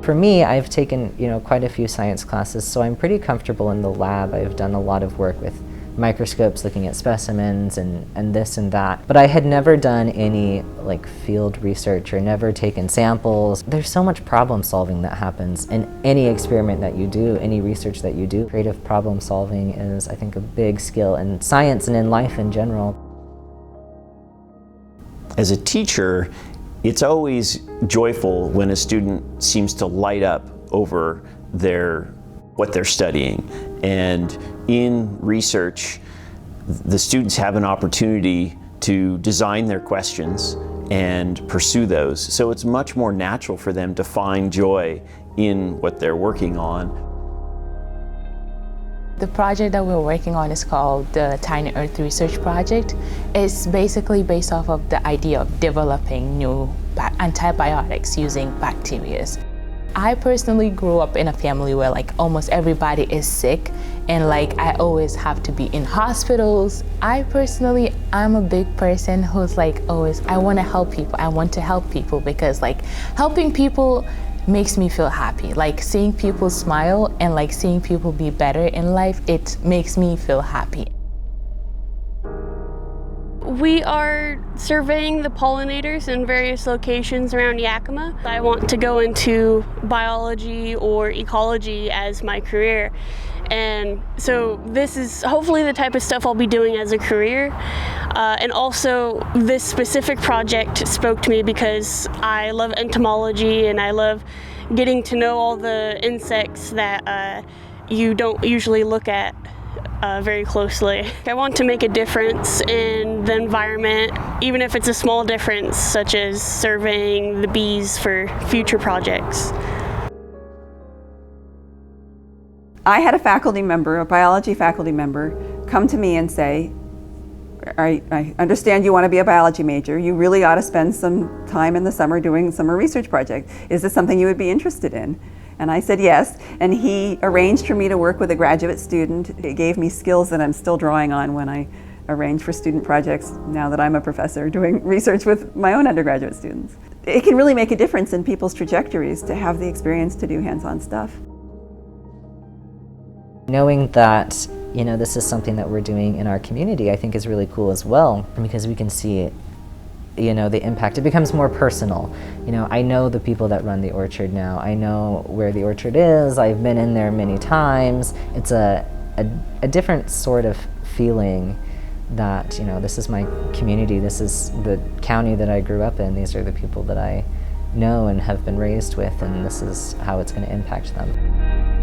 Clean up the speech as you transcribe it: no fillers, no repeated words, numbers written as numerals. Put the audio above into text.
For me, I've taken, quite a few science classes, so I'm pretty comfortable in the lab. I've done a lot of work with microscopes, looking at specimens and this and that. But I had never done any field research or never taken samples. There's so much problem solving that happens in any experiment that you do, any research that you do. Creative problem solving is, I think, a big skill in science and in life in general. As a teacher, it's always joyful when a student seems to light up over what they're studying. And in research, the students have an opportunity to design their questions and pursue those. So it's much more natural for them to find joy in what they're working on. The project that we're working on is called the Tiny Earth Research Project. It's basically based off of the idea of developing new antibiotics using bacteria. I personally grew up in a family where almost everybody is sick and I always have to be in hospitals. I'm a big person who's always, I want to help people. I want to help people because helping people makes me feel happy. Seeing people smile and seeing people be better in life, it makes me feel happy. We are surveying the pollinators in various locations around Yakima. I want to go into biology or ecology as my career. And so this is hopefully the type of stuff I'll be doing as a career. And also this specific project spoke to me because I love entomology and I love getting to know all the insects that you don't usually look at very closely. I want to make a difference in the environment, even if it's a small difference, such as surveying the bees for future projects. I had a faculty member, a biology faculty member, come to me and say, I understand you want to be a biology major. You really ought to spend some time in the summer doing a summer research project. Is this something you would be interested in? And I said yes, and he arranged for me to work with a graduate student. It gave me skills that I'm still drawing on when I arrange for student projects now that I'm a professor doing research with my own undergraduate students. It can really make a difference in people's trajectories to have the experience to do hands-on stuff. Knowing that, this is something that we're doing in our community, I think is really cool as well, because we can see the impact. It becomes more personal. I know the people that run the orchard now. I know where the orchard is. I've been in there many times. It's a different sort of feeling that, this is my community. This is the county that I grew up in. These are the people that I know and have been raised with, and this is how it's going to impact them.